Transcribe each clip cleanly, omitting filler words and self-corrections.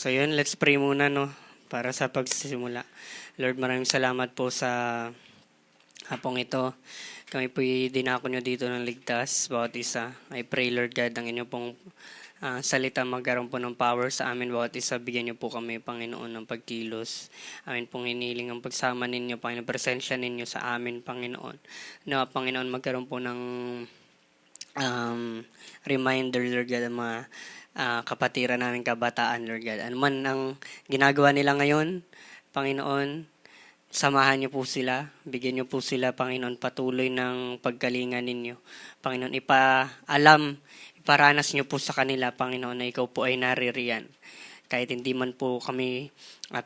So yun, let's pray muna no para sa pagsisimula. Lord, maraming salamat po sa hapong ito. Kami po dinako nyo dito ng ligtas, bawat isa. I pray, Lord God, ang inyo pong salita magkaroon po ng power sa amin bawat isa. Bigyan niyo po kami, Panginoon, ng pagkilos. Amin pong hiniling ang pagsama ninyo, Panginoon, presensya ninyo sa amin, Panginoon. Na, Panginoon, magkaroon po ng reminder, Lord God, ang mga kapatiran namin kabataan, Lord God. Ano man ang ginagawa nila ngayon, Panginoon, samahan niyo po sila, bigyan niyo po sila, Panginoon, patuloy ng pagkalinga ninyo. Panginoon, iparanas niyo po sa kanila, Panginoon, na ikaw po ay naririyan. Kahit hindi man po kami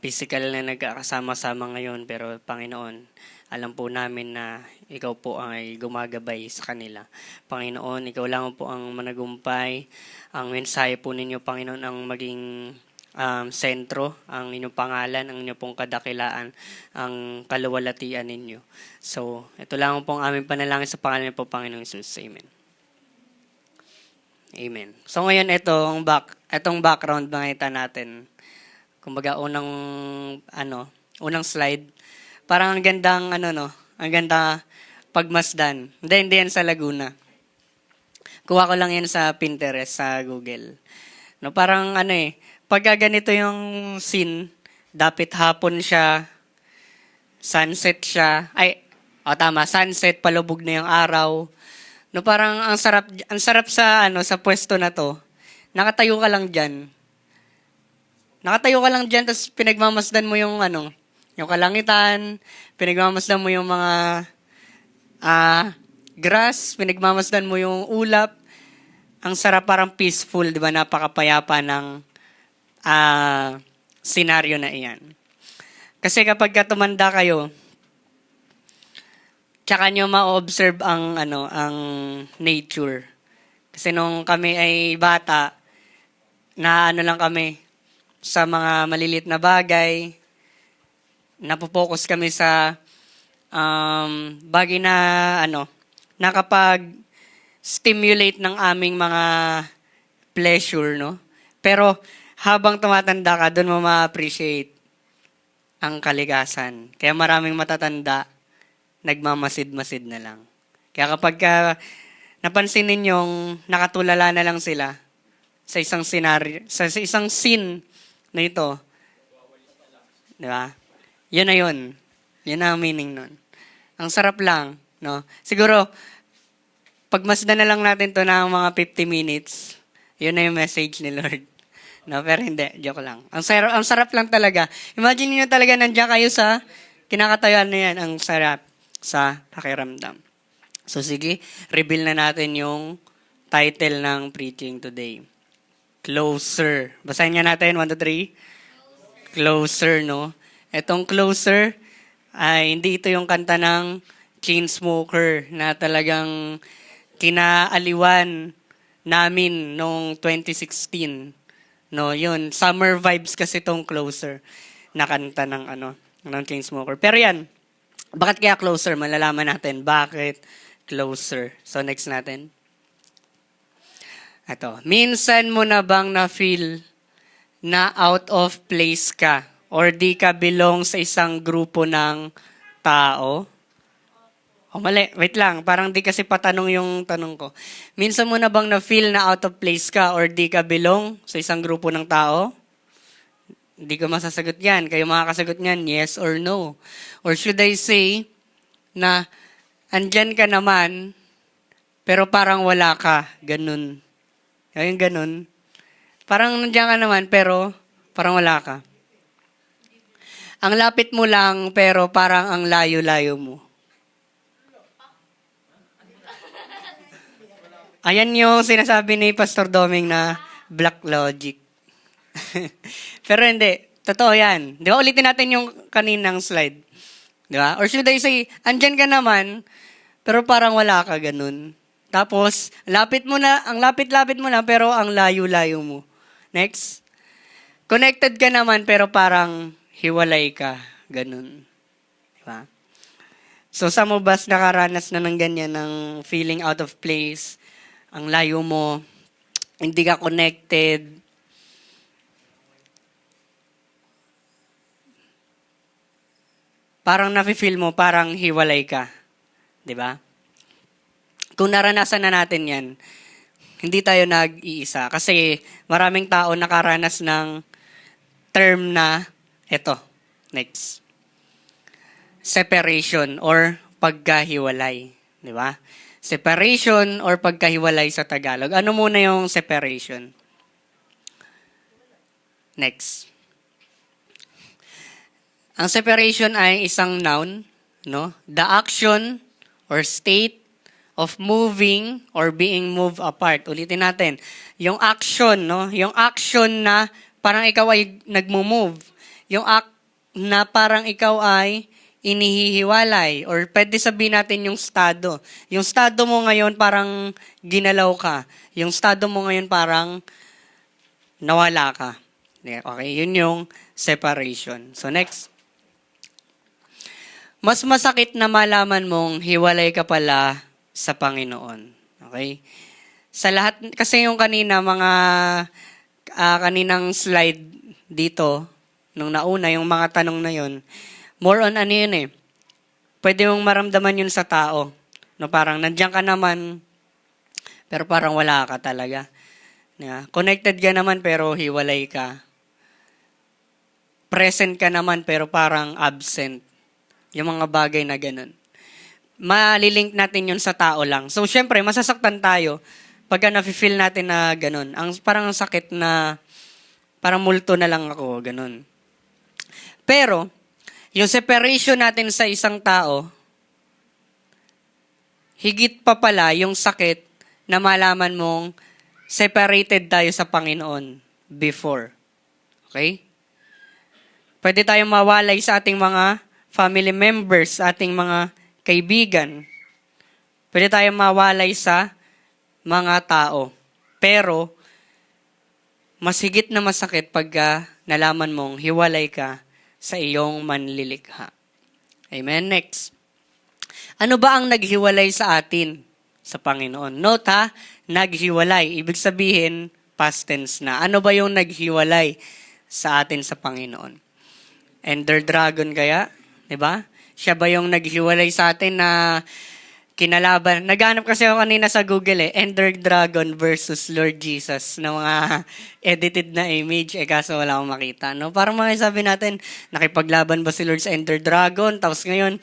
physical na nagkakasama-sama ngayon, pero Panginoon, alam po namin na ikaw po ay gumagabay sa kanila. Panginoon, ikaw lang po ang managumpay. Ang mensahe po ninyo, Panginoon, ang maging sentro, ang inyong pangalan, ang inyong pong kadakilaan, ang kaluwalhatian ninyo. So, ito lang po ang aming panalangin sa pangalan niyo po, Panginoong Jesus. Amen. Amen. So, ngayon itong background makita natin. Kumbaga, unang slide. Parang ang gandang, ang ganda pagmasdan. Hindi yan sa Laguna. Kuha ko lang yan sa Pinterest, sa Google. No, parang pagka ganito yung scene, dapat hapon siya, sunset siya, sunset, palubog na yung araw. No, parang ang sarap sa pwesto na to. Nakatayo ka lang diyan. Tapos pinagmamasdan mo yung yung kalangitan, pinagmamasdan mo yung mga grass, pinagmamasdan mo yung ulap. Ang sarap, parang peaceful, di ba? Napakapayapa ng senaryo na iyan. Kasi kapag tumanda kayo, tsaka nyo ma-observe ang nature. Kasi nung kami ay bata, lang kami sa mga malilit na bagay, napopokus kami sa bagay na nakapag-stimulate ng aming mga pleasure, no? Pero habang tumatanda ka, doon mo ma-appreciate ang kalikasan. Kaya maraming matatanda, nagmamasid-masid na lang. Kaya kapag napansin ninyong nakatulala na lang sila sa isang scenario, sa isang scene na ito, di ba? Yun na yun. Yun ang meaning nun. Ang sarap lang, no? Siguro, pagmasdan na lang natin to ng mga 50 minutes, yun na yung message ni Lord. No, pero hindi, joke lang. Ang sarap lang talaga. Imagine niyo talaga nandiyan kayo sa kinakatayuan na yan. Ang sarap sa pakiramdam. So sige, reveal na natin yung title ng preaching today. Closer. Basahin nga natin, 1, 2, 3. Closer, no? Etong Closer, hindi ito yung kanta ng Chainsmoker na talagang kinaaliwan namin noong 2016. No, yun. Summer vibes kasi tong Closer na kanta ng Chainsmoker. Pero yan, bakit kaya Closer? Malalaman natin bakit Closer. So next natin. Ito. Minsan mo na bang na-feel na out of place ka or di ka belong sa isang grupo ng tao? Mali. Wait lang. Parang di kasi patanong yung tanong ko. Minsan mo na bang na-feel na out of place ka or di ka belong sa isang grupo ng tao? Hindi ko masasagot yan. Kayo makakasagot niyan, yes or no. Or should I say na andyan ka naman, pero parang wala ka. Ganun. Yung ganun. Parang nandiyan ka naman, pero parang wala ka. Ang lapit mo lang, pero parang ang layo-layo mo. Ayan yung sinasabi ni Pastor Doming na black logic. Pero hindi. Totoo yan. Di ba? Ulitin natin yung kaninang slide. Di ba? Or should I say, andyan ka naman, pero parang wala ka, ganun. Tapos, ang lapit-lapit mo na, pero ang layo-layo mo. Next. Connected ka naman, pero parang hiwalay ka, ganun. Di ba? So, some of us nakaranas na ng ganyan, ng feeling out of place, ang layo mo, hindi ka connected. parang nafe-feel mo, parang hiwalay ka. 'Di ba? Kung naranasan na natin yan, hindi tayo nag-iisa. Kasi maraming tao nakaranas ng term na, eto, next, separation or pagkahiwalay. Di ba? Separation or pagkahiwalay sa Tagalog. Ano muna yung separation? Next. Ang separation ay isang noun, no? The action or state of moving or being moved apart. Ulitin natin. Yung action, no? Yung action na parang ikaw ay nagmo-move. Yung act na parang ikaw ay inihihiwalay. Or pwede sabihin natin yung estado. Yung estado mo ngayon parang ginalaw ka. Yung estado mo ngayon parang nawala ka. Okay, yun yung separation. So next. Mas masakit na malaman mong hiwalay ka pala sa Panginoon. Okay? Sa lahat, kasi yung kanina, kaninang slide dito, nung nauna, yung mga tanong na yun, more on ano yun eh, pwede mong maramdaman yun sa tao. No, parang nandiyan ka naman, pero parang wala ka talaga. Connected ka naman, pero hiwalay ka. Present ka naman, pero parang absent. Yung mga bagay na ganun. Malilink natin yun sa tao lang. So, syempre, masasaktan tayo pagka nafe-feel natin na ganun. Parang sakit na, parang multo na lang ako, ganun. Pero, yung separation natin sa isang tao, higit pa pala yung sakit na malaman mong separated tayo sa Panginoon before. Okay? Pwede tayong mawalay sa ating mga family members, sa ating mga kaibigan. Pwede tayong mawalay sa mga tao. Pero, mas higit na masakit pagka nalaman mong hiwalay ka sa iyong manlilikha. Amen? Next. Ano ba ang naghiwalay sa atin sa Panginoon? Note ha, naghiwalay. Ibig sabihin, past tense na. Ano ba yung naghiwalay sa atin sa Panginoon? Ender dragon kaya? Diba? Siya ba yung naghiwalay sa atin na kinalaban? Naghanap kasi ako kanina sa Google Ender Dragon versus Lord Jesus na mga edited na image. Kaso wala akong makita. No? Parang mga sabi natin, nakipaglaban ba si Lord sa Ender Dragon? Tapos ngayon,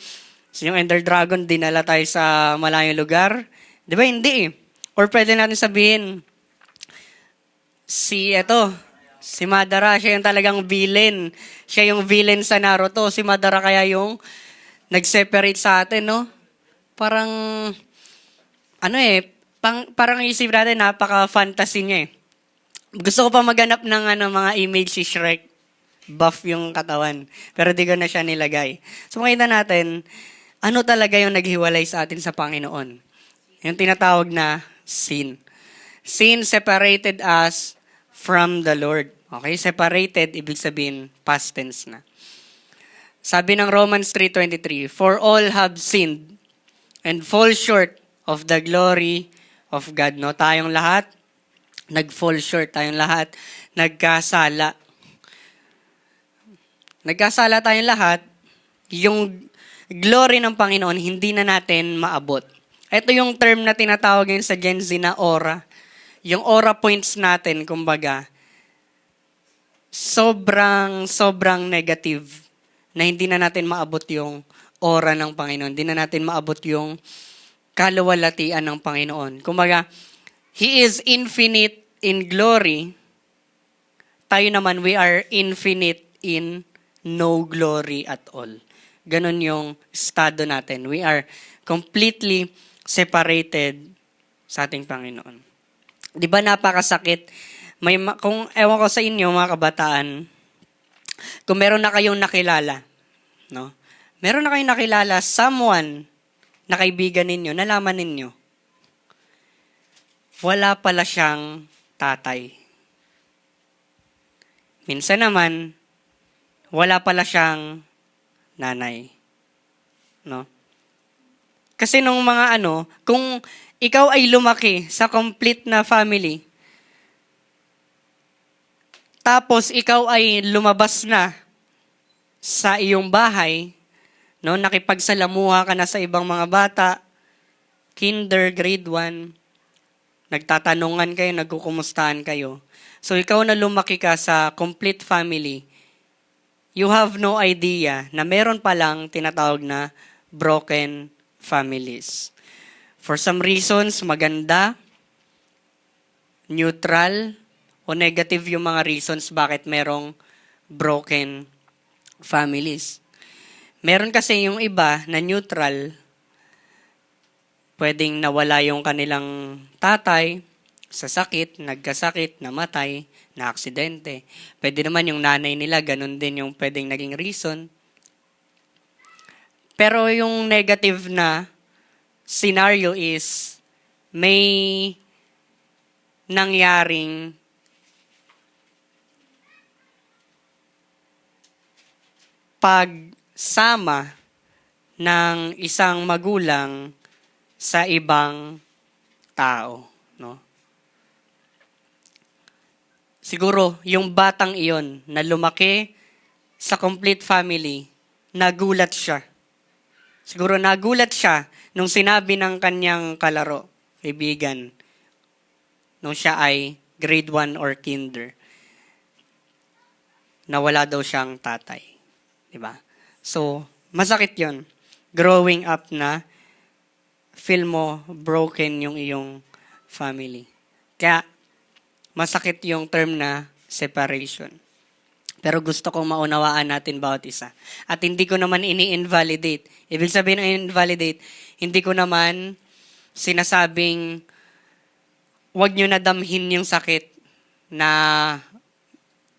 yung Ender Dragon, dinala tayo sa malayong lugar. Di ba? Hindi eh. Or pwede natin sabihin, si Madara, siya yung talagang villain. Siya yung villain sa Naruto. Si Madara kaya yung nag-separate sa atin, no? Parang, parang isip natin, napaka-fantasy niya eh. Gusto ko pa maghanap ng mga image si Shrek. Buff yung katawan. Pero di ko na siya nilagay. So makita natin, ano talaga yung naghiwalay sa atin sa Panginoon? Yung tinatawag na sin. Sin separated us from the Lord. Okay? Separated, ibig sabihin, past tense na. Sabi ng Romans 3:23, "For all have sinned and fall short of the glory of God." No? Tayong lahat, nag-fall short. Tayong lahat, nagkasala. Nagkasala tayong lahat, yung glory ng Panginoon, hindi na natin maabot. Ito yung term na tinatawag ngayon sa Gen Z na aura. Yung aura points natin, kumbaga, sobrang negative na hindi na natin maabot yung aura ng Panginoon. Hindi na natin maabot yung kaluwalhatian ng Panginoon. Kumbaga, He is infinite in glory. Tayo naman, we are infinite in no glory at all. Ganon yung estado natin. We are completely separated sa ating Panginoon. Di ba napakasakit? Kung ewan ko sa inyo, mga kabataan, kung meron na kayong nakilala, no? Meron na kayong nakilala, someone na kaibigan ninyo, nalaman ninyo, wala pala siyang tatay. Minsan naman, wala pala siyang nanay. No? Kasi nung mga kung ikaw ay lumaki sa complete na family, tapos ikaw ay lumabas na sa iyong bahay, No, nakipagsalamuha ka na sa ibang mga bata, kinder, grade 1, nagtatanungan kayo, nagkukumustahan kayo. So ikaw na lumaki ka sa complete family, you have no idea na meron palang tinatawag na broken families. For some reasons, maganda, neutral, o negative yung mga reasons bakit merong broken families. Meron kasi yung iba na neutral, pwedeng nawala yung kanilang tatay sa sakit, nagkasakit, namatay, na aksidente. Pwede naman yung nanay nila, ganun din yung pwedeng naging reason. Pero yung negative na scenario is may nangyaring pagsama ng isang magulang sa ibang tao, no? Siguro, yung batang iyon na lumaki sa complete family, nagulat siya. Siguro nagulat siya nung sinabi ng kanyang kalaro, kaibigan, nung siya ay grade 1 or kinder, na wala daw siyang tatay. Diba? So, masakit yon. Growing up na feel mo broken yung iyong family. Kaya, masakit yung term na separation. Pero gusto kong maunawaan natin bawat isa. At hindi ko naman ini-invalidate. Ibig sabihin ng invalidate, hindi ko naman sinasabing wag nyo nadamhin yung sakit na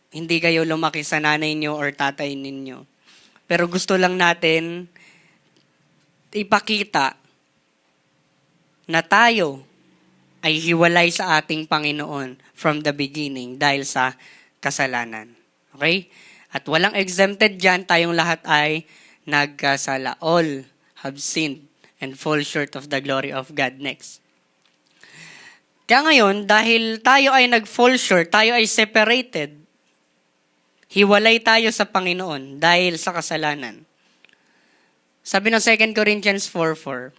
hindi kayo lumaki sa nanay nyo or tatay ninyo. Pero gusto lang natin ipakita na tayo ay hiwalay sa ating Panginoon from the beginning dahil sa kasalanan. Okay? At walang exempted dyan, tayong lahat ay nagkasala. All have sinned and fall short of the glory of God. Next. Kaya ngayon, dahil tayo ay nag-fall short, tayo ay separated, hiwalay tayo sa Panginoon dahil sa kasalanan. Sabi ng 2 Corinthians 4:4,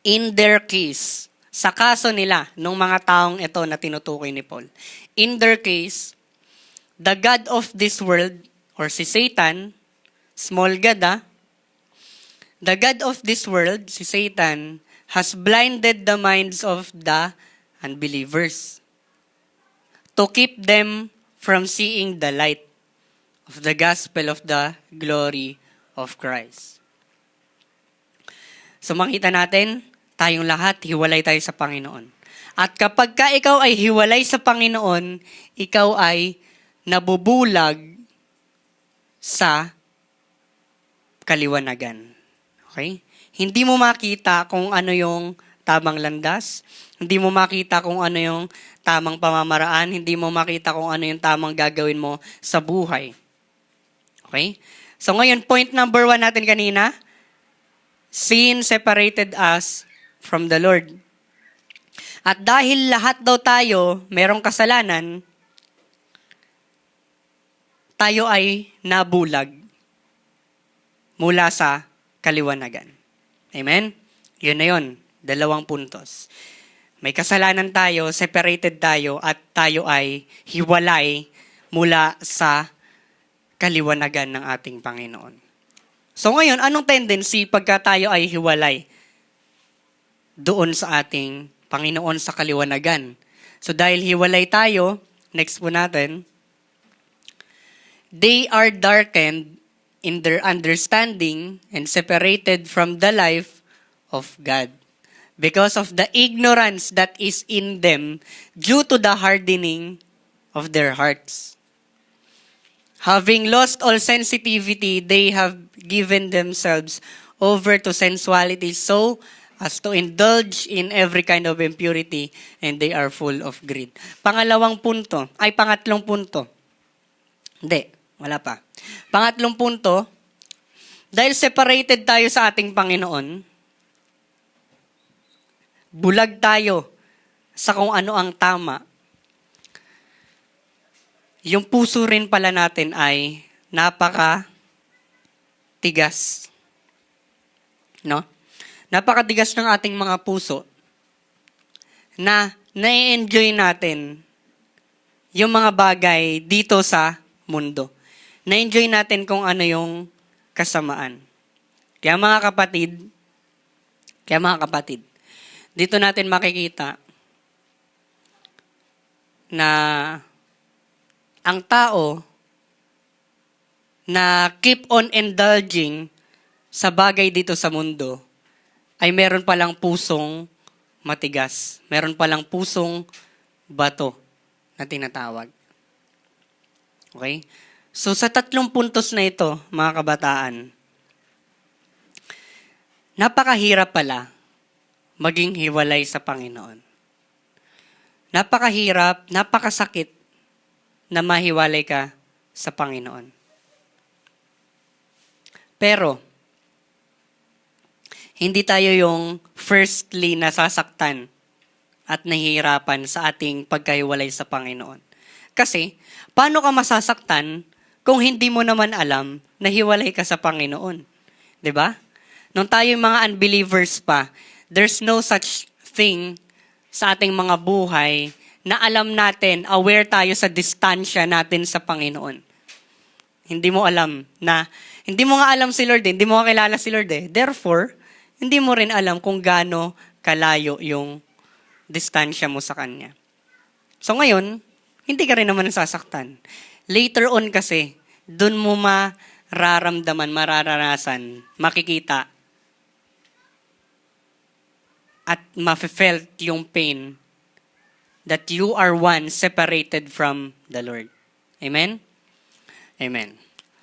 in their case, sa kaso nila, nung mga taong ito na tinutukoy ni Paul, in their case, the God of this world, or si Satan, small God the God of this world, si Satan, has blinded the minds of the unbelievers to keep them from seeing the light of the gospel of the glory of Christ. So makita natin, tayong lahat, hiwalay tayo sa Panginoon. At kapag ka ikaw ay hiwalay sa Panginoon, ikaw ay nabubulag sa kaliwanagan. Okay? Hindi mo makita kung ano yung tamang landas, hindi mo makita kung ano yung tamang pamamaraan, hindi mo makita kung ano yung tamang gagawin mo sa buhay. Okay? So ngayon, point number 1 natin kanina, sin separated us from the Lord. At dahil lahat daw tayo merong kasalanan, tayo ay nabulag mula sa kaliwanagan. Amen? Yun na yun. 2 puntos. May kasalanan tayo, separated tayo, at tayo ay hiwalay mula sa kaliwanagan ng ating Panginoon. So ngayon, anong tendency pagka tayo ay hiwalay doon sa ating Panginoon sa kaliwanagan? So dahil hiwalay tayo, next po natin, they are darkened in their understanding and separated from the life of God because of the ignorance that is in them due to the hardening of their hearts. Having lost all sensitivity, they have given themselves over to sensuality so as to indulge in every kind of impurity, and they are full of greed. Pangatlong punto. Hindi, wala pa. Pangatlong punto, dahil separated tayo sa ating Panginoon, bulag tayo sa kung ano ang tama. Yung puso rin pala natin ay napaka tigas. No? Napakatigas ng ating mga puso na nai-enjoy natin yung mga bagay dito sa mundo. Na-enjoy natin kung ano yung kasamaan. Kaya mga kapatid, dito natin makikita na ang tao na keep on indulging sa bagay dito sa mundo ay meron palang pusong matigas. Meron palang pusong bato na tinatawag. Okay? So sa 3 puntos na ito, mga kabataan, napakahirap pala maging hiwalay sa Panginoon. Napakahirap, napakasakit na mahiwalay ka sa Panginoon. Pero, hindi tayo yung firstly nasasaktan at nahihirapan sa ating pagkahiwalay sa Panginoon. Kasi, paano ka masasaktan kung hindi mo naman alam na hiwalay ka sa Panginoon? 'Di ba? Nung tayo yung mga unbelievers pa, there's no such thing sa ating mga buhay na alam natin, aware tayo sa distansya natin sa Panginoon. Hindi mo nga alam si Lord, hindi mo kilala si Lord eh. Therefore, hindi mo rin alam kung gaano kalayo yung distansya mo sa Kanya. So ngayon, hindi ka rin naman nasasaktan. Later on kasi, dun mo mararamdaman, mararanasan, makikita, at ma-felt yung pain that you are one separated from the Lord. Amen? Amen.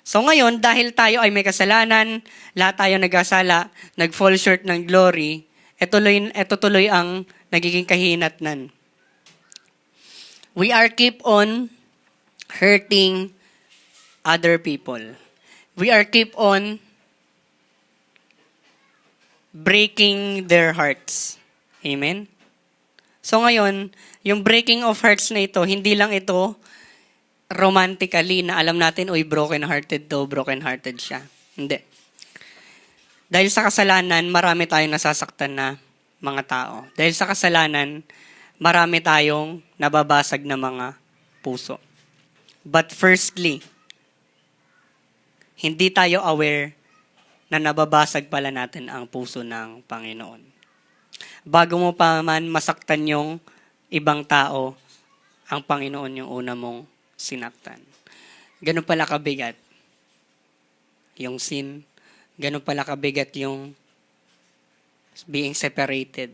So ngayon, dahil tayo ay may kasalanan, lahat tayo nagkasala, nag-fall short ng glory, ito tuloy ang nagiging kahinatnan. We are keep on hurting other people. We are keep on breaking their hearts. Amen? So ngayon, yung breaking of hearts na ito, hindi lang ito romantically na alam natin, broken-hearted siya. Hindi. Dahil sa kasalanan, marami tayong nasasaktan na mga tao. Dahil sa kasalanan, marami tayong nababasag na mga puso. But firstly, hindi tayo aware na nababasag pala natin ang puso ng Panginoon. Bago mo pa man masaktan yung ibang tao, ang Panginoon yung una mong sinaktan. Ganun pala kabigat yung sin. Ganun pala kabigat yung being separated.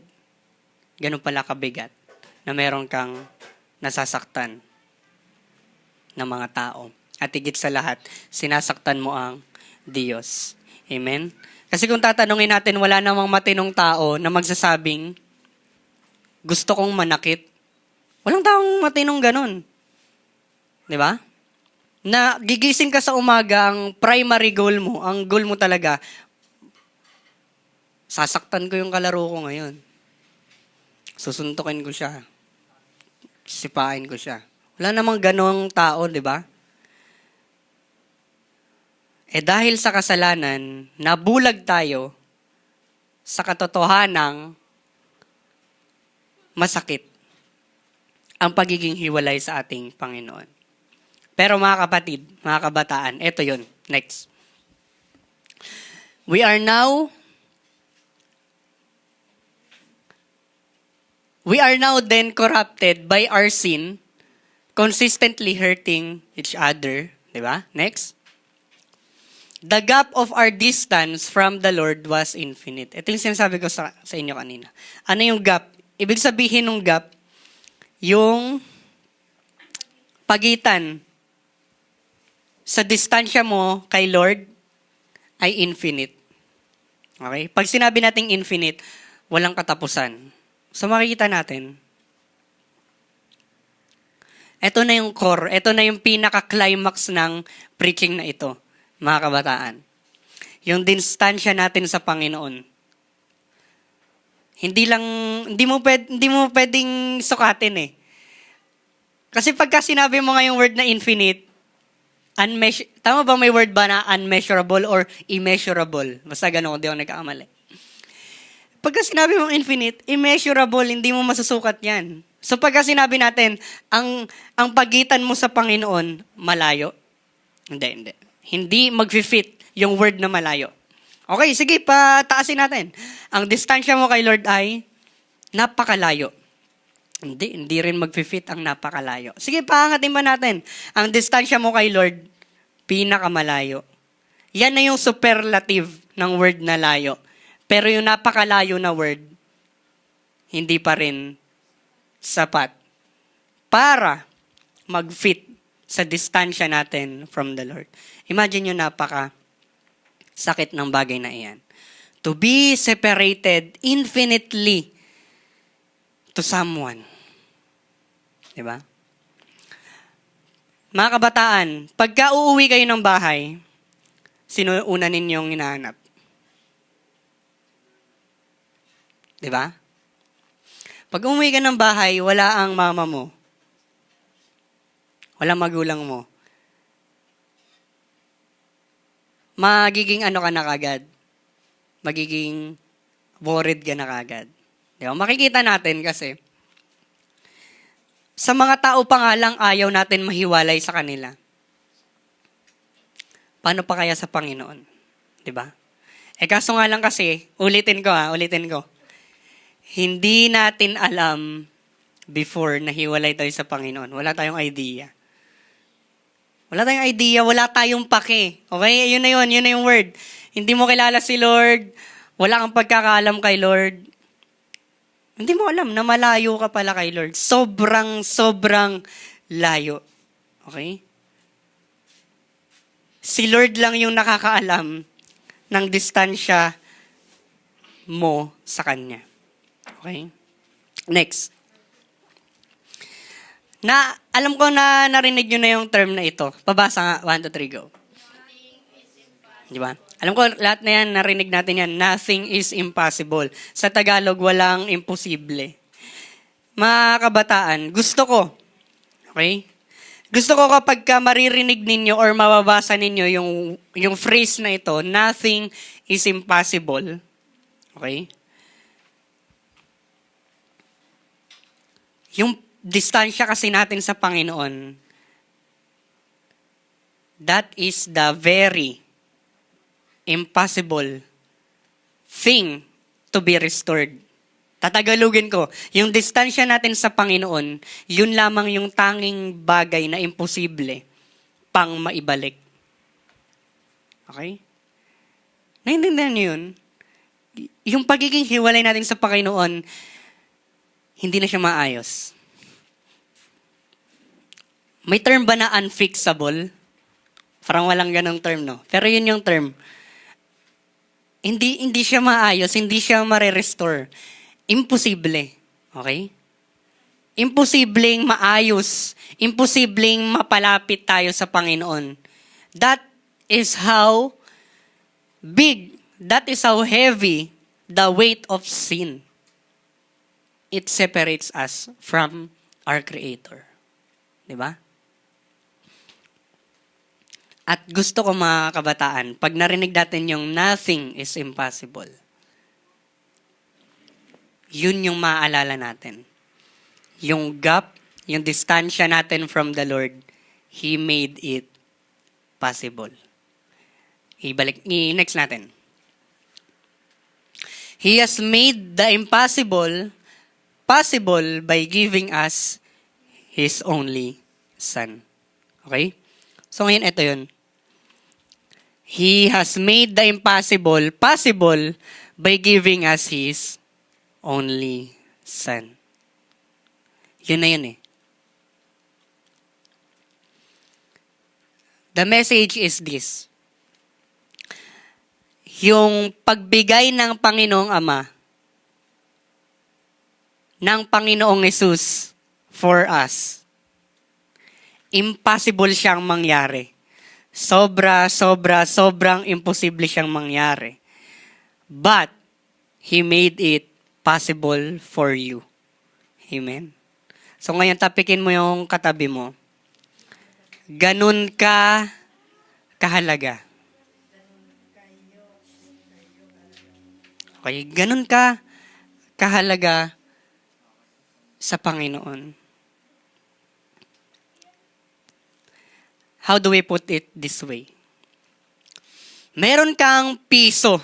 Ganun pala kabigat na meron kang nasasaktan ng mga tao. At higit sa lahat, sinasaktan mo ang Diyos. Amen? Kasi kung tatanungin natin, wala namang matinong tao na magsasabing, gusto kong manakit. Walang taong matinong ganun. Di ba? Na gigising ka sa umaga, ang primary goal mo, ang goal mo talaga, sasaktan ko yung kalaro ko ngayon. Susuntukin ko siya. Sipain ko siya. Wala namang ganong tao, di ba? Dahil sa kasalanan, nabulag tayo sa katotohanang masakit ang pagiging hiwalay sa ating Panginoon. Pero mga kapatid, mga kabataan, eto yun. Next. We are now then corrupted by our sin, consistently hurting each other. Diba? Next. The gap of our distance from the Lord was infinite. Ito yung sinasabi ko sa inyo kanina. Ano yung gap? Ibig sabihin ng gap, yung pagitan sa distansya mo kay Lord ay infinite. Okay? Pag sinabi nating infinite, walang katapusan. So makikita natin, ito na yung core, ito na yung pinaka-climax ng preaching na ito, mga kabataan. Yung distansya natin sa Panginoon. Hindi mo pwedeng sukatin eh. Kasi pagka sinabi mo nga yung word na infinite, tama ba may word ba na unmeasurable or immeasurable? Basta ganun, hindi ako nagkakamali. Pagka sinabi mong infinite, immeasurable, hindi mo masusukat yan. So pagka sinabi natin, ang pagitan mo sa Panginoon, malayo. Hindi. Hindi mag-fit yung word na malayo. Okay, sige, pataasin natin. Ang distansya mo kay Lord ay napakalayo. Hindi rin mag-fit ang napakalayo. Sige, paangatin ba natin? Ang distansya mo kay Lord, pinakamalayo. Yan na yung superlative ng word na layo. Pero yung napakalayo na word, hindi pa rin sapat para mag-fit sa distansya natin from the Lord. Imagine yung sakit ng bagay na iyan. To be separated infinitely to someone. Diba? Mga kabataan, pagka uuwi kayo ng bahay, sino una ninyong hinahanap? Diba? Pag umuwi ka ng bahay, wala ang mama mo. Wala magulang mo. Magiging ano ka na kagad? Magiging worried ka na kagad. Diba? Makikita natin kasi, sa mga tao pa nga lang ayaw natin mahiwalay sa kanila. Paano pa kaya sa Panginoon? Diba? Kaso nga lang kasi, ulitin ko. Hindi natin alam before nahiwalay tayo sa Panginoon. Wala tayong idea. Wala tayong pake. Okay? Yun na yung word. Hindi mo kilala si Lord, wala kang pagkakaalam kay Lord. Hindi mo alam na malayo ka pala kay Lord. Sobrang layo. Okay? Si Lord lang yung nakakaalam ng distansya mo sa Kanya. Okay? Next. Alam ko na narinig nyo na yung term na ito. Pabasa nga. 1, 2, 3, go. Di ba? Alam ko, lahat na yan, narinig natin yan. Nothing is impossible. Sa Tagalog, walang imposible. Mga kabataan, gusto ko, okay? Gusto ko kapag maririnig ninyo or mababasa ninyo yung phrase na ito, nothing is impossible. Okay? Yung distansya kasi natin sa Panginoon, that is the very impossible thing to be restored. Tatagalugin ko, yung distansya natin sa Panginoon, yun lamang yung tanging bagay na imposible pang maibalik. Okay? Naintindihan niyo yun? Yung pagiging hiwalay natin sa Panginoon, hindi na siya maayos. May term ba na unfixable? Parang walang ganong term, no? Pero yun yung term. Hindi siya maayos, hindi siya mare-restore. Imposible. Okay? Imposibleng maayos. Imposibleng mapalapit tayo sa Panginoon. That is how big, that is how heavy the weight of sin. It separates us from our Creator. Diba? At gusto ko mga kabataan, pag narinig natin yung nothing is impossible, yun yung maaalala natin. Yung gap, yung distansya natin from the Lord, He made it possible. Next natin. He has made the impossible possible by giving us His only Son. Okay? So ngayon, ito yun. He has made the impossible possible by giving us His only Son. Yun na yun eh. The message is this. Yung pagbigay ng Panginoong Ama, ng Panginoong Jesus for us, impossible siyang mangyari. Sobrang imposible siyang mangyari. But, He made it possible for you. Amen? So ngayon, tapikin mo yung katabi mo. Ganun ka kahalaga. Okay, ganun ka kahalaga sa Panginoon? How do we put it this way? Meron kang piso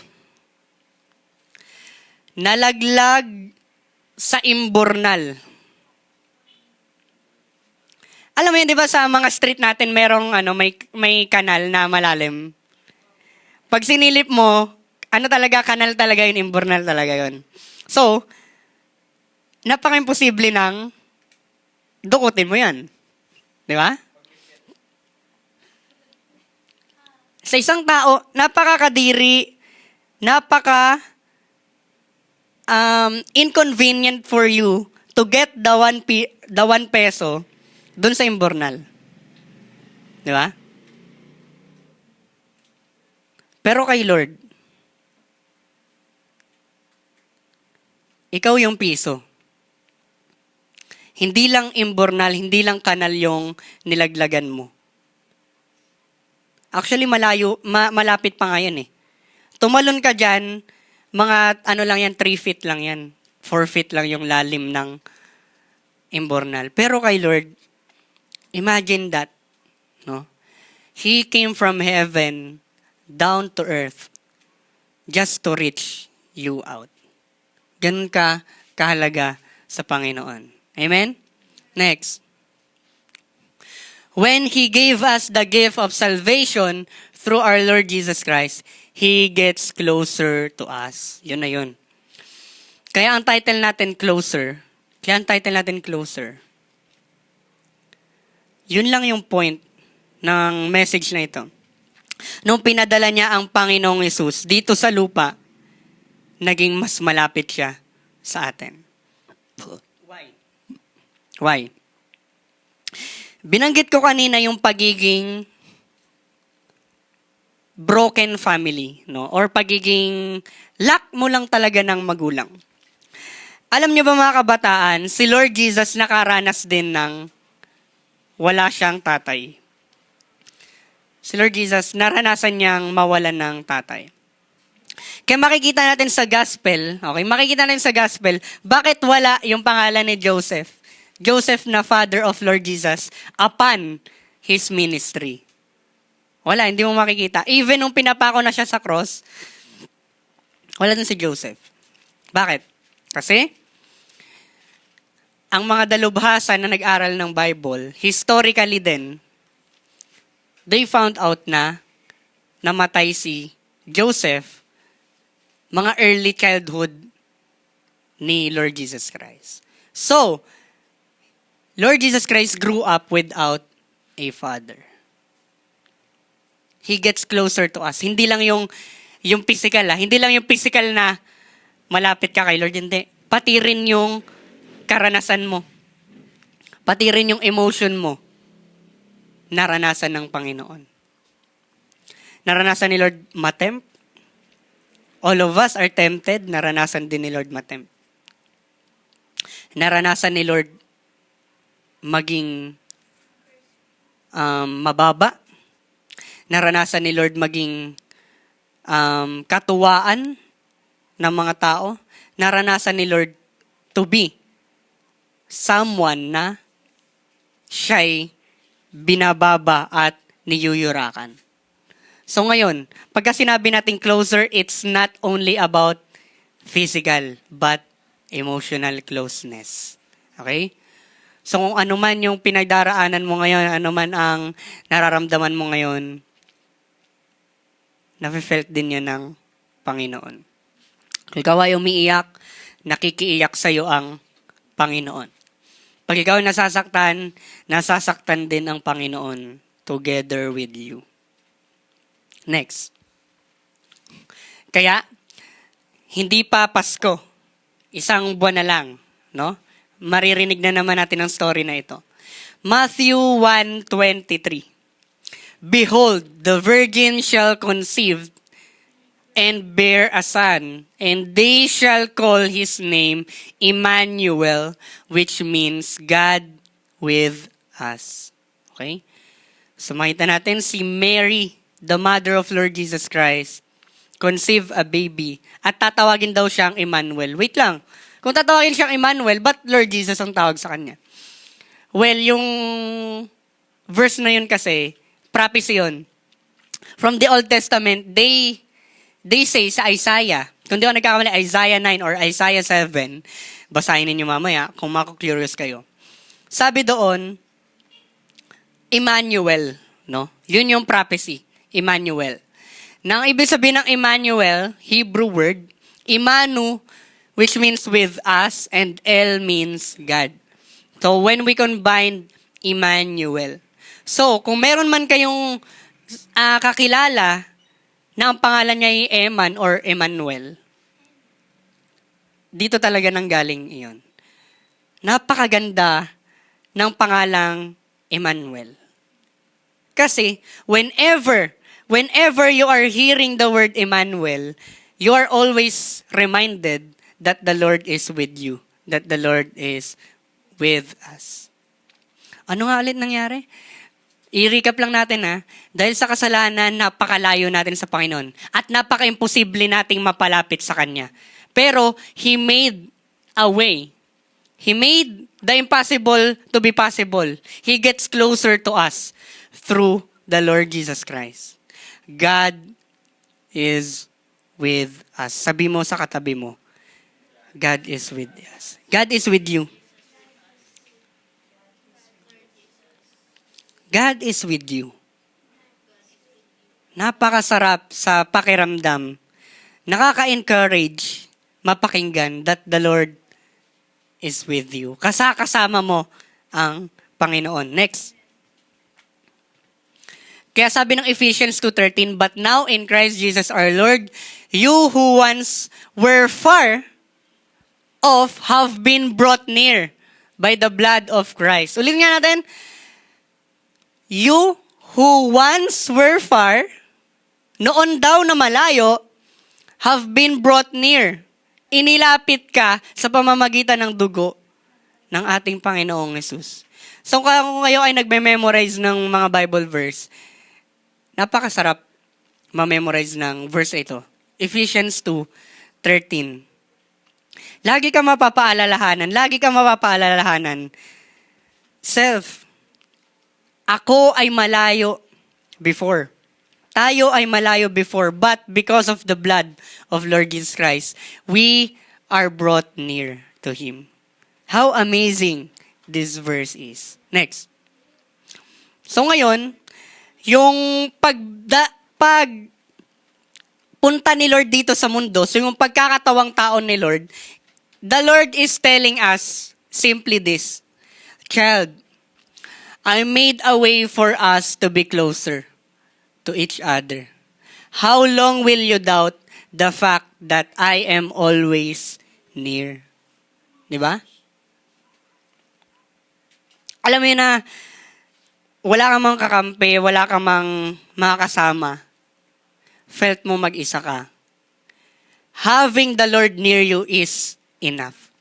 nalaglag sa imbornal. Alam mo yun, di ba sa mga street natin merong may kanal na malalim. Pag sinilip mo, kanal talaga yun, imbornal talaga yun. So, napaka-imposible nang dukutin mo yan. Di ba? Sa isang tao, napakakadiri, inconvenient for you to get the 1 peso dun sa imbornal. Di ba? Pero kay Lord, ikaw yung piso. Hindi lang imbornal, hindi lang kanal yung nilaglagan mo. Actually, malapit pa nga yan eh. Tumalon ka dyan, mga 3 feet lang yan. 4 feet lang yung lalim ng imbornal. Pero kay Lord, imagine that, no? He came from heaven down to earth just to reach you out. Ganun ka kahalaga sa Panginoon. Amen? Next. When He gave us the gift of salvation through our Lord Jesus Christ, He gets closer to us. Yun na yun. Kaya ang title natin, Closer. Yun lang yung point ng message na ito. Nung pinadala niya ang Panginoong Hesus dito sa lupa, naging mas malapit siya sa atin. Why? Binanggit ko kanina yung pagiging broken family, no? Or pagiging lack mo lang talaga ng magulang. Alam niyo ba mga kabataan, si Lord Jesus nakaranas din ng wala siyang tatay. Si Lord Jesus, naranasan niyang mawalan ng tatay. Kaya makikita natin sa gospel, bakit wala yung pangalan ni Joseph? Joseph na father of Lord Jesus upon his ministry. Wala, hindi mo makikita. Even nung pinapako na siya sa cross, wala din si Joseph. Bakit? Kasi, ang mga dalubhasa na nag-aral ng Bible, historically din, they found out na namatay si Joseph mga early childhood ni Lord Jesus Christ. So, Lord Jesus Christ grew up without a father. He gets closer to us. Hindi lang yung physical, hindi lang yung physical na malapit ka kay Lord, hindi. Pati rin yung karanasan mo. Pati rin yung emotion mo. Naranasan ng Panginoon. Naranasan ni Lord matempt. All of us are tempted. Naranasan din ni Lord matempt. Naranasan ni Lord maging mababa. Naranasan ni Lord maging katuwaan ng mga tao. Naranasan ni Lord to be someone na siya'y binababa at niyuyurakan. So ngayon, pagka sinabi natin closer, it's not only about physical, but emotional closeness. Okay? So kung ano man yung pinagdaraanan mo ngayon, ano man ang nararamdaman mo ngayon, nafe-felt din yan ng Panginoon. Kung ikaw ay umiiyak, nakikiiyak sa'yo ang Panginoon. Pag ikaw nasasaktan din ang Panginoon together with you. Next. Kaya, hindi pa Pasko. Isang buwan na lang, no? Maririnig na naman natin ang story na ito. Matthew 1:23. Behold, the virgin shall conceive and bear a son, and they shall call his name Emmanuel, which means God with us. Okay? So makita natin si Mary, the mother of Lord Jesus Christ, conceive a baby, at tatawagin daw siyang Emmanuel. Wait lang. Kung tatawagin siyang Emmanuel, ba't Lord Jesus ang tawag sa kanya? Well, yung verse na yun kasi, prophecy yun. From the Old Testament, they say sa Isaiah, kung di ako nagkakamali, Isaiah 9 or Isaiah 7, basahin ninyo mamaya kung mako-curious kayo. Sabi doon, Emmanuel, no? Yun yung prophecy, Emmanuel. Nang ibig sabihin ng Emmanuel, Hebrew word, Imanu, which means with us, and El means God. So, when we combine Emmanuel. So, kung meron man kayong kakilala na ang pangalan niya ay Eman or Emmanuel, dito talaga nanggaling iyon. Napakaganda ng pangalang Emmanuel. Kasi, whenever you are hearing the word Emmanuel, you are always reminded that the Lord is with you, that the Lord is with us. Ano nga ulit nangyari? I-recap lang natin dahil sa kasalanan, napakalayo natin sa Panginoon at napaka-imposible nating mapalapit sa Kanya. Pero, He made a way. He made the impossible to be possible. He gets closer to us through the Lord Jesus Christ. God is with us. Sabi mo sa katabi mo, God is with us. God is with you. God is with you. Napakasarap sa pakiramdam. Nakaka-encourage, mapakinggan that the Lord is with you. Kasama mo ang Panginoon. Next. Kaya sabi ng Ephesians 2:13, but now in Christ Jesus our Lord, you who once were far off have been brought near by the blood of Christ. Ulit nga natin. You who once were far, noon daw na malayo, have been brought near. Inilapit ka sa pamamagitan ng dugo ng ating Panginoong Hesus. So kung kayo ay nagme-memorize ng mga Bible verse, napakasarap ma-memorize ng verse ito. Ephesians 2:13. Lagi ka mapapaalalahanan. Self, ako ay malayo before. Tayo ay malayo before, but because of the blood of Lord Jesus Christ, we are brought near to Him. How amazing this verse is. Next. So ngayon, yung punta ni Lord dito sa mundo, so yung pagkakatawang tao ni Lord, the Lord is telling us simply this, child, I made a way for us to be closer to each other. How long will you doubt the fact that I am always near? Di ba? Alam mo yun na, wala kang mang kakampi, wala kang mang makakasama. Felt mo mag-isa ka. Having the Lord near you is enough.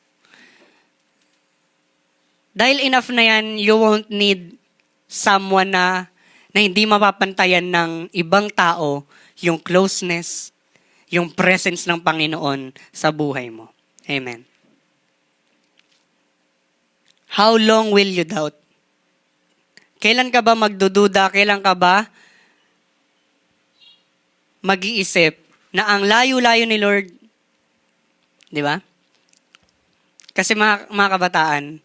Dahil enough na yan, you won't need someone na hindi mapapantayan ng ibang tao yung closeness, yung presence ng Panginoon sa buhay mo. Amen. How long will you doubt? Kailan ka ba magdududa? Kailan ka ba mag-iisip na ang layo-layo ni Lord? Di ba? Kasi mga kabataan,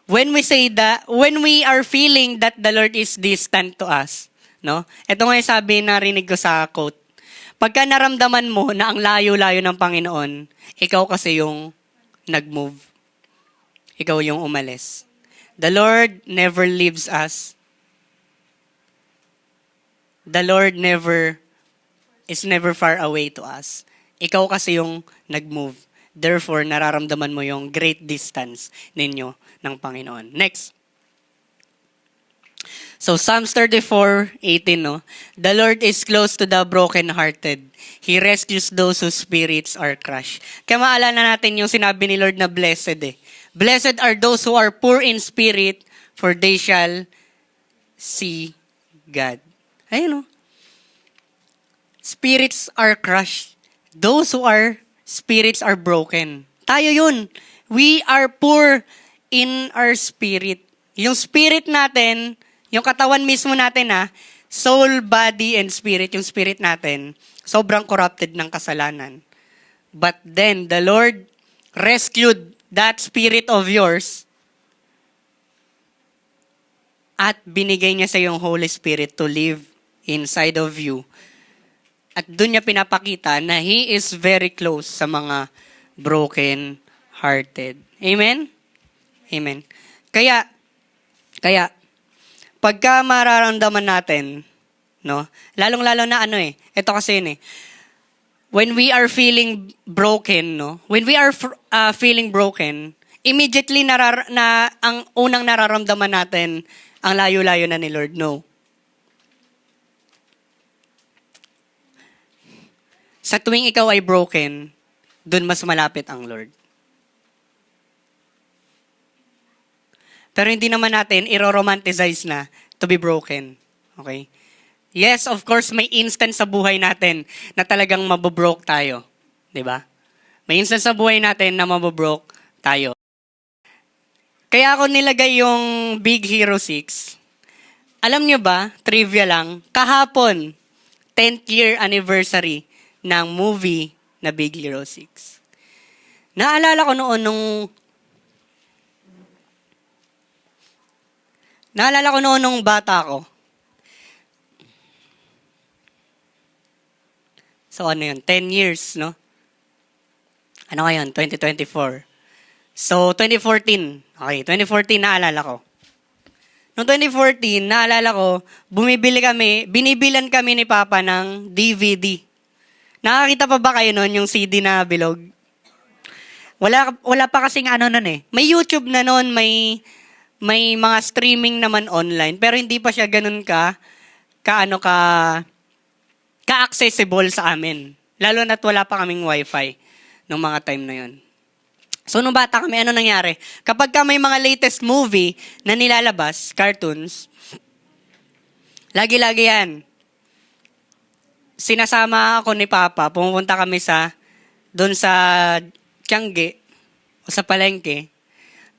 when we are feeling that the Lord is distant to us, no? Ito nga yung sabi na rinig ko sa quote. Pagka naramdaman mo na ang layo-layo ng Panginoon, ikaw kasi yung nag-move. Ikaw yung umalis. The Lord never leaves us. The Lord is never far away to us. Ikaw kasi yung nag-move. Therefore, nararamdaman mo yung great distance ninyo ng Panginoon. Next. So, Psalms 34:18, no? The Lord is close to the brokenhearted. He rescues those whose spirits are crushed. Kaya maalala natin yung sinabi ni Lord na blessed Blessed are those who are poor in spirit, for they shall see God. Ayun, no? Spirits are crushed. Those who are spirits are broken. Tayo yun. We are poor in our spirit. Yung spirit natin, yung katawan mismo natin soul, body, and spirit, yung spirit natin, sobrang corrupted ng kasalanan. But then, the Lord rescued that spirit of yours at binigay niya sa yung Holy Spirit to live inside of you. At doon niya pinapakita na He is very close sa mga broken-hearted. Amen? Amen. Kaya, pagka mararamdaman natin, no, lalong-lalo na ito kasi when we are feeling broken, when we are feeling broken, immediately ang unang nararamdaman natin, ang layo-layo na ni Lord. No. Sa tuwing ikaw ay broken, dun mas malapit ang Lord. Pero hindi naman natin i-romanticize na to be broken. Okay? Yes, of course, may instance sa buhay natin na talagang mabobroke tayo. 'Di ba? May instance sa buhay natin na mabobroke tayo. Kaya ako nilagay yung Big Hero 6. Alam nyo ba, trivia lang, kahapon, 10th year anniversary ng movie na Big Hero 6. Naalala ko noon nung bata ko. So 10 years, no? Ano ngayon? 2024. So 2014. Okay, 2014 naalala ko. Noong 2014, naalala ko, binibilan kami ni Papa ng DVD. Nakakita pa ba kayo noon yung CD na bilog? Wala pa kasing nun. May YouTube na noon, may mga streaming naman online, pero hindi pa siya ganun ka-accessible sa amin. Lalo na't wala pa kaming wifi nung mga time na yun. So, nung bata kami, ano nangyari? Kapag may mga latest movie na nilalabas, cartoons, lagi-lagi yan. Sinasama ako ni Papa, pumupunta kami doon sa Tiangge, o sa palengke,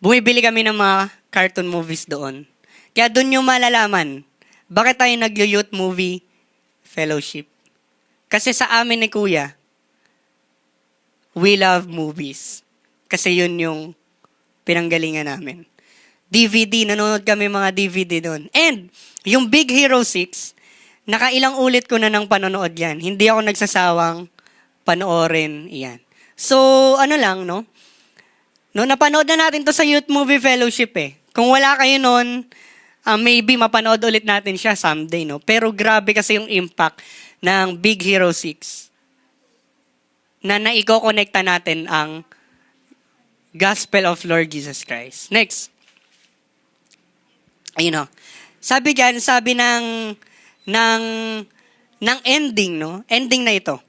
bumibili kami ng mga cartoon movies doon. Kaya doon yung malalaman, bakit tayo nag-youth movie fellowship? Kasi sa amin ni Kuya, we love movies. Kasi yun yung pinanggalingan namin. DVD, nanonood kami mga DVD doon. And, yung Big Hero 6, nakailang ulit ko na ng panonood yan. Hindi ako nagsasawang panoorin yan. So, no? No, napanood na natin to sa Youth Movie Fellowship Kung wala kayo noon, maybe mapanood ulit natin siya someday, no? Pero grabe kasi yung impact ng Big Hero 6 na naiko-connecta natin ang Gospel of Lord Jesus Christ. Next. Ayun, sabi ng ending, no? Ending na ito.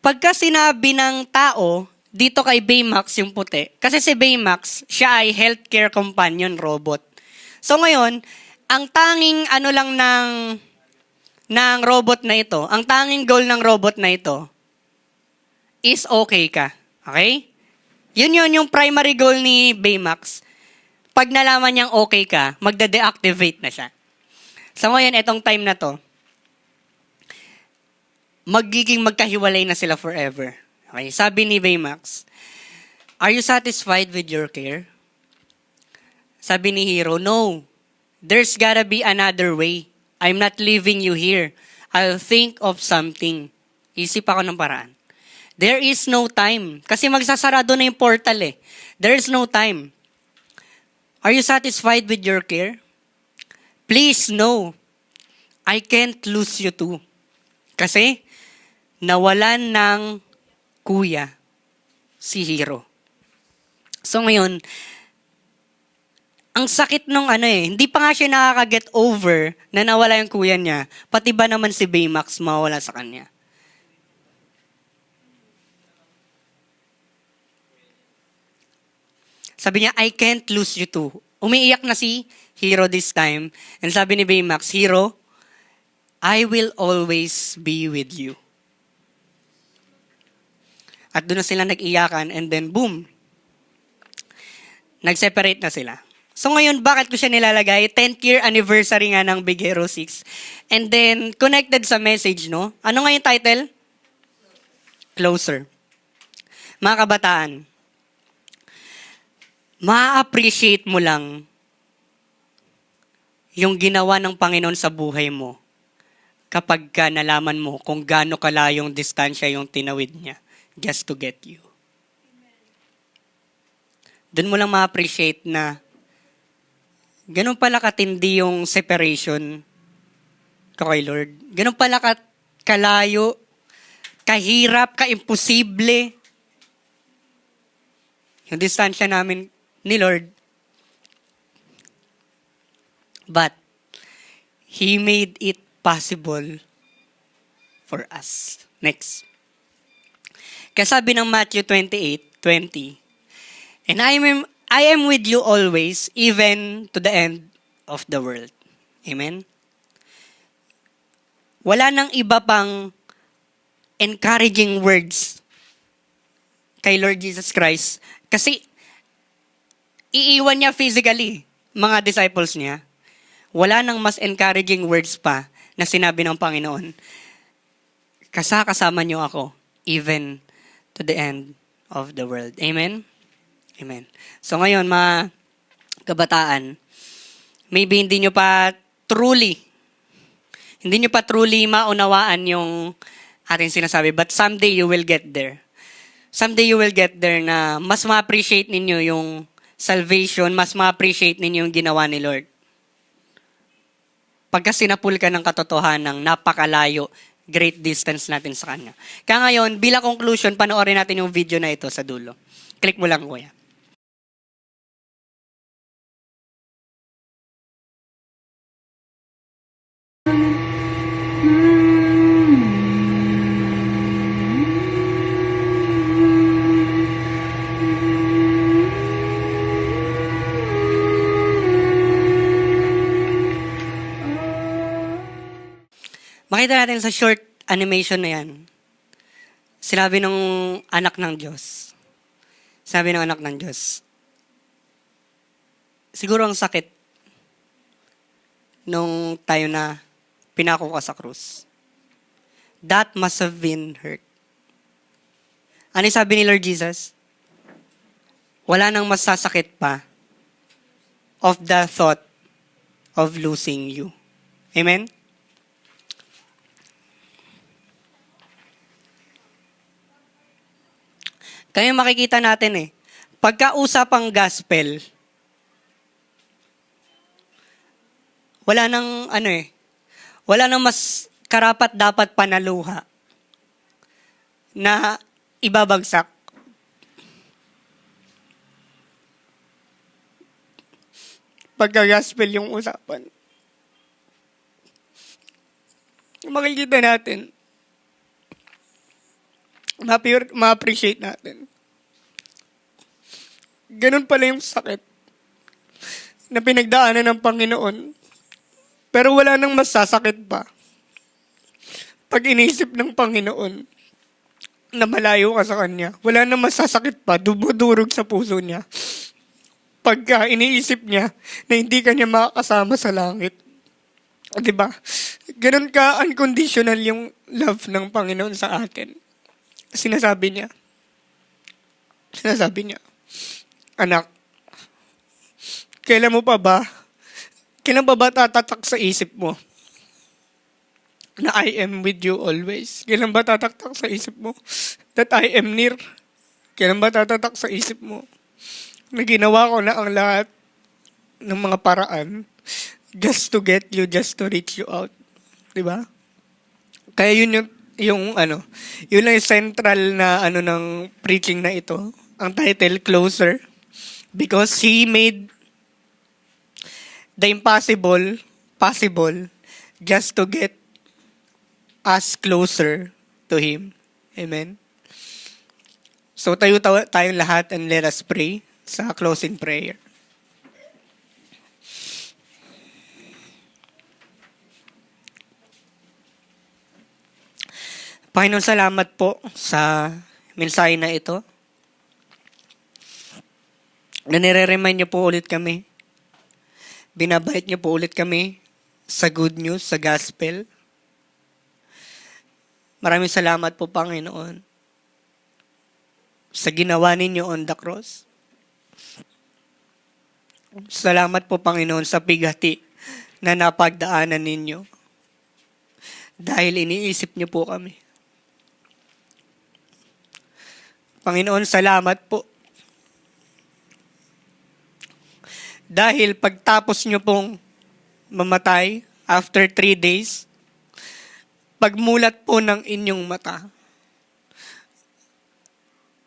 Pagka sinabi ng tao, dito kay Baymax yung puti, kasi si Baymax, siya ay healthcare companion robot. So ngayon, ang tanging lang ng robot na ito, ang tanging goal ng robot na ito, is okay ka. Okay? Yun yung primary goal ni Baymax. Pag nalaman niyang okay ka, magde-deactivate na siya. So ngayon, etong time na to, magiging magkahiwalay na sila forever. Okay? Sabi ni Baymax, "Are you satisfied with your care?" Sabi ni Hero, "No. There's gotta be another way. I'm not leaving you here. I'll think of something." Isip ako ng paraan. There is no time. Kasi magsasarado na yung portal There is no time. "Are you satisfied with your care?" "Please, no. I can't lose you too." Kasi, nawalan ng kuya si Hero. So ngayon, ang sakit nung hindi pa nga siya nakaka-get over na nawala yung kuya niya, pati ba naman si Baymax mawala sa kanya? Sabi niya, "I can't lose you too." Umiiyak na si Hero this time. And sabi ni Baymax, "Hero, I will always be with you." At doon na sila nag-iyakan and then boom, nag-separate na sila. So ngayon, bakit ko siya nilalagay? 10th year anniversary nga ng Big Hero 6. And then, connected sa message, no? Ano nga yung title? Closer. Mga kabataan, ma-appreciate mo lang yung ginawa ng Panginoon sa buhay mo kapag ka nalaman mo kung gaano kalayong distansya yung tinawid niya just to get you. Doon mo lang ma-appreciate na ganun pala katindi yung separation ko kay Lord. Ganun pala kalayo, kahirap, kaimposible yung distansya namin ni Lord. But, He made it possible for us. Next. Kaya sabi ng Matthew 28:20, and I am with you always, even to the end of the world. Amen? Wala nang iba pang encouraging words kay Lord Jesus Christ. Kasi, iiwan niya physically, mga disciples niya. Wala nang mas encouraging words pa na sinabi ng Panginoon. Kasama niyo ako, even to the end of the world. Amen? Amen. So ngayon, mga kabataan, maybe hindi nyo pa truly maunawaan yung ating sinasabi, but someday you will get there. Someday you will get there na mas ma-appreciate ninyo yung salvation, mas ma-appreciate ninyo yung ginawa ni Lord. Pagka sinapul ka ng katotohanan ng napakalayo, great distance natin sa Kanya. Kaya ngayon, bilang conclusion, panoorin natin yung video na ito sa dulo. Click mo lang, kuya. Makita natin sa short animation na yan, sinabi ng anak ng Diyos. Siguro ang sakit nung tayo na pinako ka sa krus. That must have been hurt. Ano yung sabi ni Lord Jesus? Wala nang masasakit pa of the thought of losing you. Amen? Kaya makikita natin pagkausapang gospel, wala nang mas karapat dapat panaluha na ibabagsak. Pagka-gospel yung usapan. Makikita natin, ma-appreciate natin. Ganun pala yung sakit na pinagdaanan ng Panginoon. Pero wala nang masasakit pa pag inisip ng Panginoon na malayo ka sa Kanya. Wala nang masasakit pa, dumudurog sa puso niya pagka iniisip niya na hindi ka niya makakasama sa langit. Diba? Ganun ka unconditional yung love ng Panginoon sa atin. Sinasabi niya, anak, kailan pa ba tatatak sa isip mo na I am with you always? Kailan ba tatatak sa isip mo that I am near? Kailan ba tatatak sa isip mo na ginawa ko na ang lahat ng mga paraan just to get you, just to reach you out? Diba? Kaya yun yun lang yung central na ng preaching na ito. Ang title, Closer. Because He made the impossible possible just to get us closer to Him. Amen. So tayong lahat and let us pray sa closing prayer. Panginoon, salamat po sa mensahe na ito, na nire-remind niyo po ulit kami, binabait niyo po ulit kami sa good news, sa gospel. Maraming salamat po, Panginoon, sa ginawa ninyo on the cross. Salamat po, Panginoon, sa bigati na napagdaanan ninyo. Dahil iniisip niyo po kami. Panginoon, salamat po. Dahil pagtapos niyo pong mamatay after 3 days, pagmulat po ng inyong mata,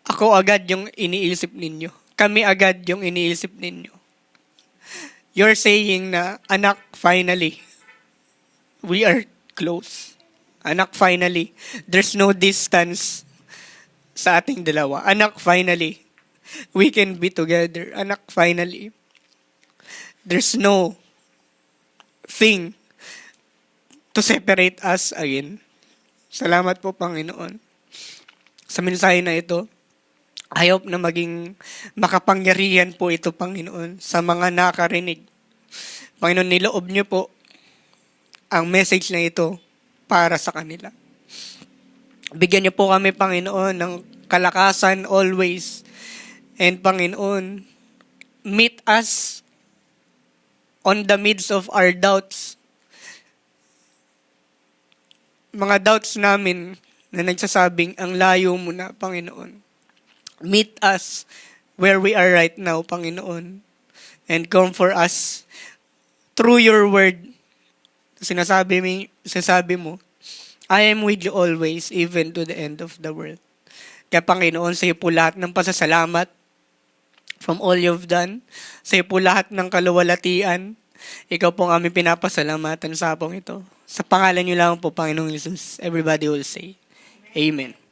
ako agad yung iniisip ninyo. Kami agad yung iniisip ninyo. You're saying na, anak, finally, we are close. Anak, finally, there's no distance sa ating dalawa. Anak, finally, we can be together. Anak, finally, there's no thing to separate us again. Salamat po, Panginoon, sa mensahe na ito. I hope na maging makapangyarihan po ito, Panginoon, sa mga nakarinig. Panginoon, niloob niyo po ang message na ito para sa kanila. Bigyan niyo po kami, Panginoon, ng kalakasan always. And Panginoon, meet us on the midst of our doubts. Mga doubts namin na nagsasabing, ang layo mo na, Panginoon. Meet us where we are right now, Panginoon. And comfort us through your word. Sinasabi mo, I am with you always, even to the end of the world. Kaya Panginoon, sa iyo po lahat ng pasasalamat from all you've done. Sa iyo po lahat ng kaluwalhatian. Ikaw po ang aming pinapasalamatan sa hapong ito. Sa pangalan niyo lang po, Panginoong Jesus. Everybody will say, Amen.